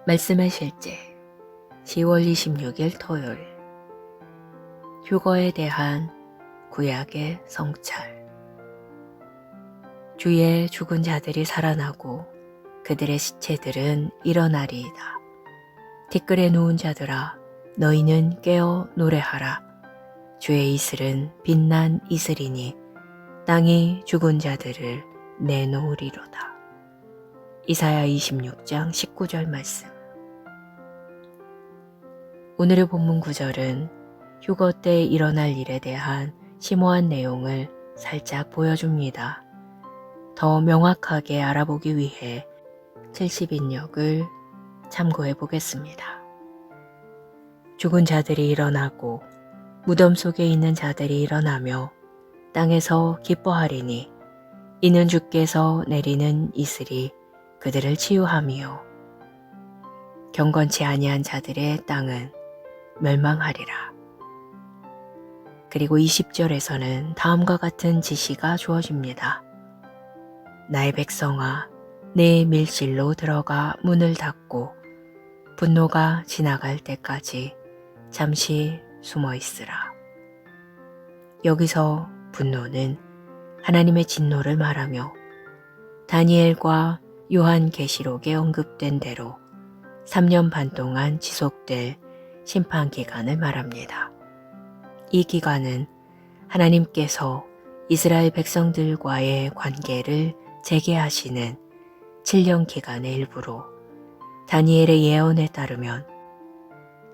말씀의 실제 10월 26일 토요일 휴거에 대한 구약의 성찰. 주의 죽은 자들이 살아나고 그들의 시체들은 일어나리이다. 티끌에 누운 자들아 너희는 깨어 노래하라. 주의 이슬은 빛난 이슬이니 땅이 죽은 자들을 내놓으리로다. 이사야 26장 19절 말씀. 오늘의 본문 구절은 휴거 때 일어날 일에 대한 심오한 내용을 살짝 보여줍니다. 더 명확하게 알아보기 위해 70인역을 참고해 보겠습니다. 죽은 자들이 일어나고 무덤 속에 있는 자들이 일어나며 땅에서 기뻐하리니 이는 주께서 내리는 이슬이 그들을 치유함이요 경건치 아니한 자들의 땅은 멸망하리라. 그리고 20절에서는 다음과 같은 지시가 주어집니다. 나의 백성아, 내 밀실로 들어가 문을 닫고 분노가 지나갈 때까지 잠시 숨어 있으라. 여기서 분노는 하나님의 진노를 말하며 다니엘과 요한계시록에 언급된 대로 3년 반 동안 지속될 심판 기간을 말합니다. 이 기간은 하나님께서 이스라엘 백성들과의 관계를 재개하시는 7년 기간의 일부로 다니엘의 예언에 따르면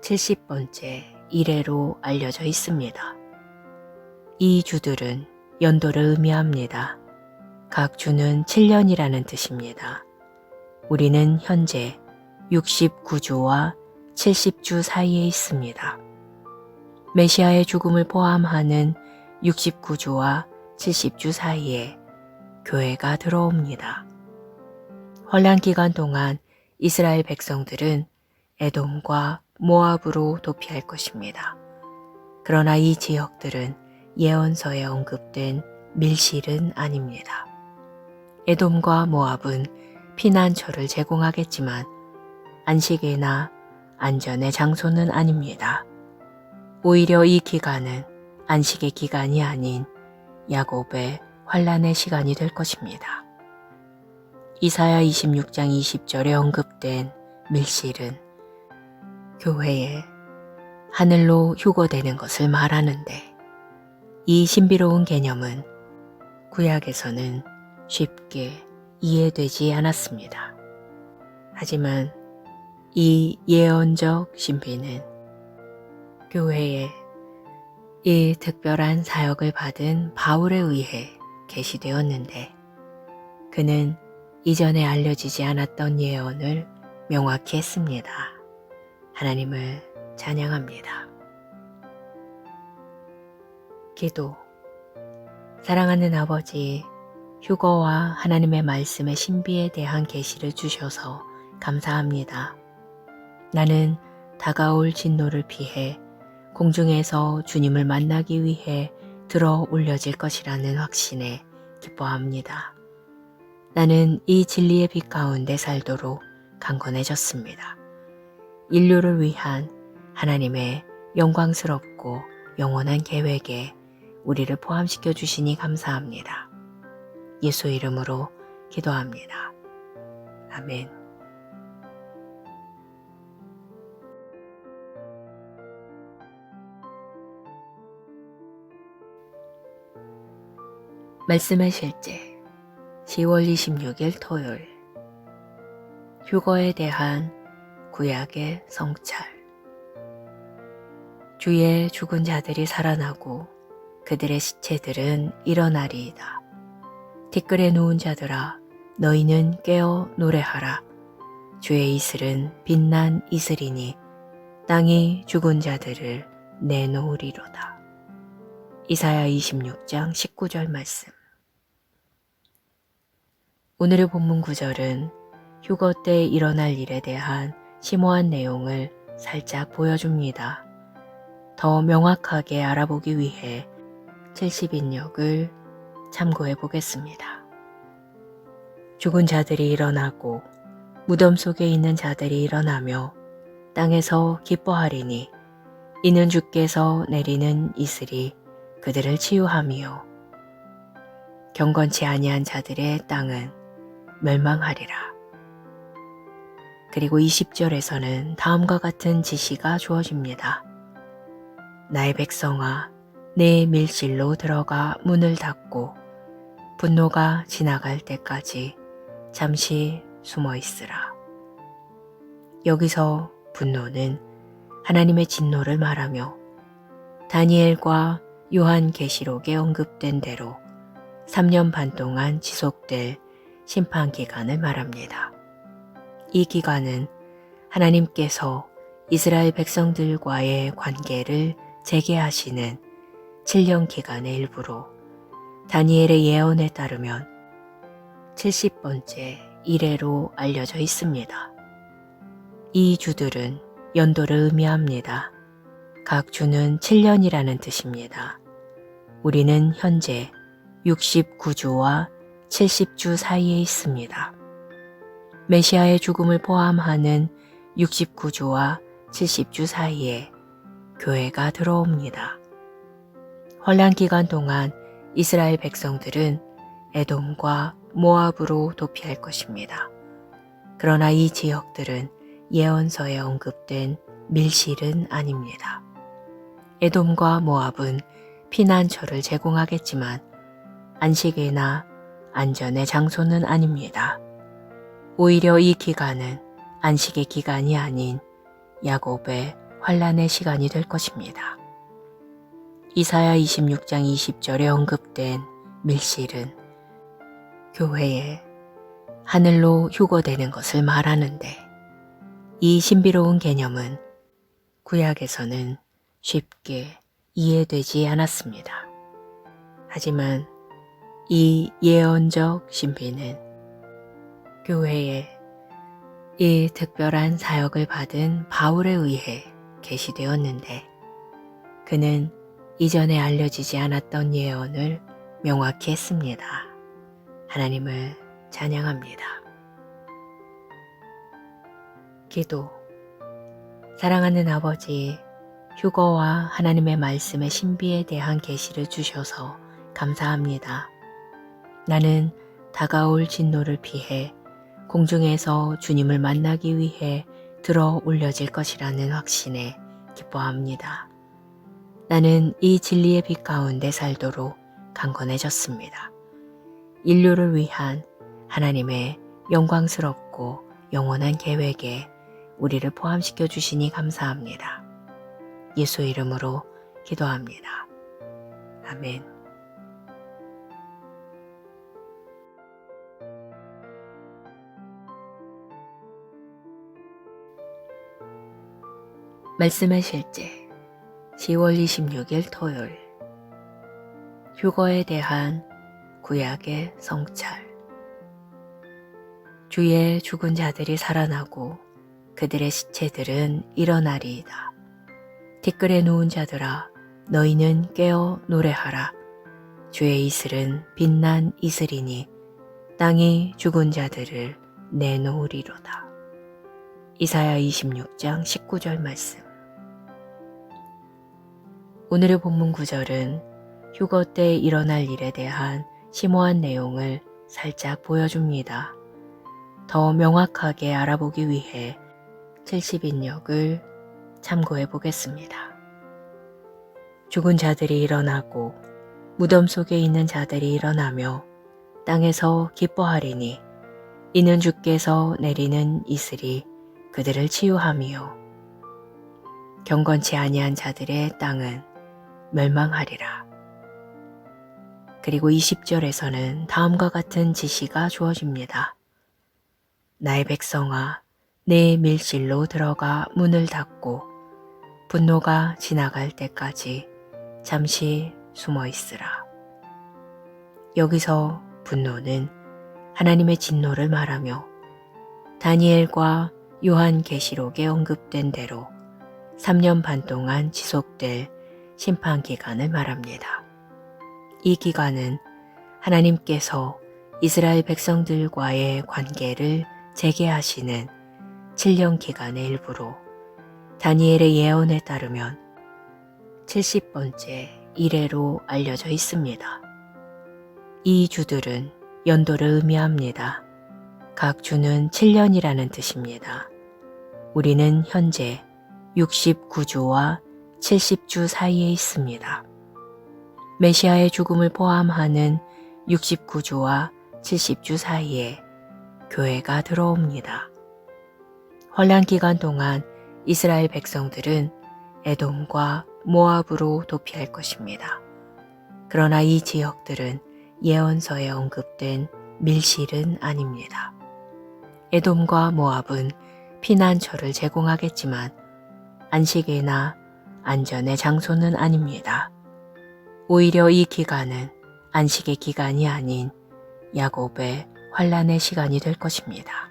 70번째 이래로 알려져 있습니다. 이 주들은 연도를 의미합니다. 각 주는 7년이라는 뜻입니다. 우리는 현재 69주와 70주 사이에 있습니다. 메시아의 죽음을 포함하는 69주와 70주 사이에 교회가 들어옵니다. 환란 기간 동안 이스라엘 백성들은 에돔과 모압으로 도피할 것입니다. 그러나 이 지역들은 예언서에 언급된 밀실은 아닙니다. 에돔과 모압은 피난처를 제공하겠지만 안식이나 안전의 장소는 아닙니다. 오히려 이 기간은 안식의 기간이 아닌 야곱의 환란의 시간이 될 것입니다. 이사야 26장 20절에 언급된 밀실은 교회에 하늘로 휴거되는 것을 말하는데 이 신비로운 개념은 구약에서는 쉽게 이해되지 않았습니다. 하지만 이 예언적 신비는 교회에 이 특별한 사역을 받은 바울에 의해 계시되었는데 그는 이전에 알려지지 않았던 예언을 명확히 했습니다. 하나님을 찬양합니다. 기도. 사랑하는 아버지, 휴거와 하나님의 말씀의 신비에 대한 계시를 주셔서 감사합니다. 나는 다가올 진노를 피해 공중에서 주님을 만나기 위해 들어 올려질 것이라는 확신에 기뻐합니다. 나는 이 진리의 빛 가운데 살도록 강건해졌습니다. 인류를 위한 하나님의 영광스럽고 영원한 계획에 우리를 포함시켜 주시니 감사합니다. 예수 이름으로 기도합니다. 아멘. 말씀의 실제 10월 26일 토요일 휴거에 대한 구약의 성찰. 주의 죽은 자들이 살아나고 그들의 시체들은 일어나리이다. 티끌에 누운 자들아 너희는 깨어 노래하라. 주의 이슬은 빛난 이슬이니 땅이 죽은 자들을 내놓으리로다. 이사야 26장 19절 말씀. 오늘의 본문 구절은 휴거 때 일어날 일에 대한 심오한 내용을 살짝 보여줍니다. 더 명확하게 알아보기 위해 70인역을 참고해 보겠습니다. 죽은 자들이 일어나고 무덤 속에 있는 자들이 일어나며 땅에서 기뻐하리니 이는 주께서 내리는 이슬이 그들을 치유함이요 경건치 아니한 자들의 땅은 멸망하리라. 그리고 20절에서는 다음과 같은 지시가 주어집니다. 나의 백성아, 내 밀실로 들어가 문을 닫고 분노가 지나갈 때까지 잠시 숨어 있으라. 여기서 분노는 하나님의 진노를 말하며 다니엘과 요한계시록에 언급된 대로 3년 반 동안 지속될 심판 기간을 말합니다. 이 기간은 하나님께서 이스라엘 백성들과의 관계를 재개하시는 7년 기간의 일부로 다니엘의 예언에 따르면 70번째 이래로 알려져 있습니다. 이 주들은 연도를 의미합니다. 각 주는 7년이라는 뜻입니다. 우리는 현재 69주와 70주 사이에 있습니다. 메시아의 죽음을 포함하는 69주와 70주 사이에 교회가 들어옵니다. 환란 기간 동안 이스라엘 백성들은 에돔과 모압으로 도피할 것입니다. 그러나 이 지역들은 예언서에 언급된 밀실은 아닙니다. 에돔과 모압은 피난처를 제공하겠지만 안식이나 안전의 장소는 아닙니다. 오히려 이 기간은 안식의 기간이 아닌 야곱의 환란의 시간이 될 것입니다. 이사야 26장 20절에 언급된 밀실은 교회에 하늘로 휴거되는 것을 말하는데 이 신비로운 개념은 구약에서는 쉽게 이해되지 않았습니다. 하지만 이 예언적 신비는 교회에 이 특별한 사역을 받은 바울에 의해 계시되었는데 그는 이전에 알려지지 않았던 예언을 명확히 했습니다. 하나님을 찬양합니다. 기도. 사랑하는 아버지, 휴거와 하나님의 말씀의 신비에 대한 계시를 주셔서 감사합니다. 나는 다가올 진노를 피해 공중에서 주님을 만나기 위해 들어 올려질 것이라는 확신에 기뻐합니다. 나는 이 진리의 빛 가운데 살도록 강건해졌습니다. 인류를 위한 하나님의 영광스럽고 영원한 계획에 우리를 포함시켜 주시니 감사합니다. 예수 이름으로 기도합니다. 아멘. 말씀의 실제 10월 26일 토요일 휴거에 대한 구약의 성찰 주의 죽은 자들이 살아나고 그들의 시체들은 일어나리이다. 티끌에 누운 자들아 너희는 깨어 노래하라. 주의 이슬은 빛난 이슬이니 땅이 죽은 자들을 내놓으리로다. 이사야 26장 19절 말씀. 오늘의 본문 구절은 휴거 때 일어날 일에 대한 심오한 내용을 살짝 보여줍니다. 더 명확하게 알아보기 위해 70인역을 참고해 보겠습니다. 죽은 자들이 일어나고 무덤 속에 있는 자들이 일어나며 땅에서 기뻐하리니 이는 주께서 내리는 이슬이 그들을 치유함이요 경건치 아니한 자들의 땅은 멸망하리라. 그리고 20절에서는 다음과 같은 지시가 주어집니다. 나의 백성아, 내 밀실로 들어가 문을 닫고 분노가 지나갈 때까지 잠시 숨어 있으라. 여기서 분노는 하나님의 진노를 말하며 다니엘과 요한계시록에 언급된 대로 3년 반 동안 지속될 심판 기간을 말합니다. 이 기간은 하나님께서 이스라엘 백성들과의 관계를 재개하시는 7년 기간의 일부로 다니엘의 예언에 따르면 70번째 이래로 알려져 있습니다. 이 주들은 연도를 의미합니다. 각 주는 7년이라는 뜻입니다. 우리는 현재 69주와 70주 사이에 있습니다. 메시아의 죽음을 포함하는 69주와 70주 사이에 교회가 들어옵니다. 환란 기간 동안 이스라엘 백성들은 에돔과 모압으로 도피할 것입니다. 그러나 이 지역들은 예언서에 언급된 밀실은 아닙니다. 에돔과 모압은 피난처를 제공하겠지만 안식이나 안전의 장소는 아닙니다. 오히려 이 기간은 안식의 기간이 아닌 야곱의 환란의 시간이 될 것입니다.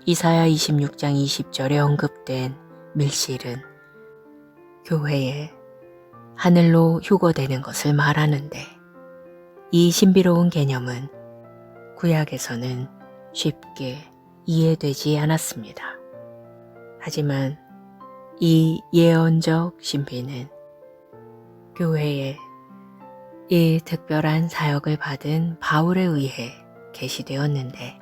이사야 26장 20절에 언급된 밀실은 교회에 하늘로 휴거되는 것을 말하는데 이 신비로운 개념은 구약에서는 쉽게 이해되지 않았습니다. 하지만 이 예언적 신비는 교회에 이 특별한 사역을 받은 바울에 의해 계시되었는데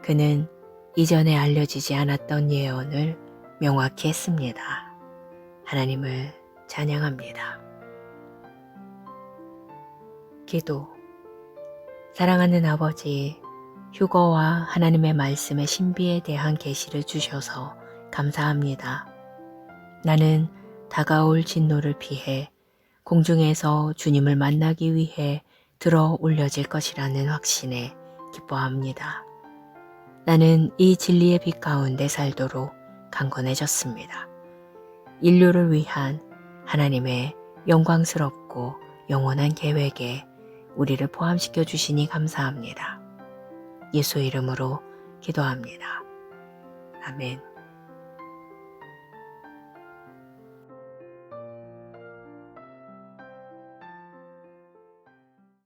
그는 이전에 알려지지 않았던 예언을 명확히 했습니다. 하나님을 찬양합니다. 기도. 사랑하는 아버지, 휴거와 하나님의 말씀의 신비에 대한 계시를 주셔서 감사합니다. 나는 다가올 진노를 피해 공중에서 주님을 만나기 위해 들어 올려질 것이라는 확신에 기뻐합니다. 나는 이 진리의 빛 가운데 살도록 강건해졌습니다. 인류를 위한 하나님의 영광스럽고 영원한 계획에 우리를 포함시켜 주시니 감사합니다. 예수 이름으로 기도합니다. 아멘.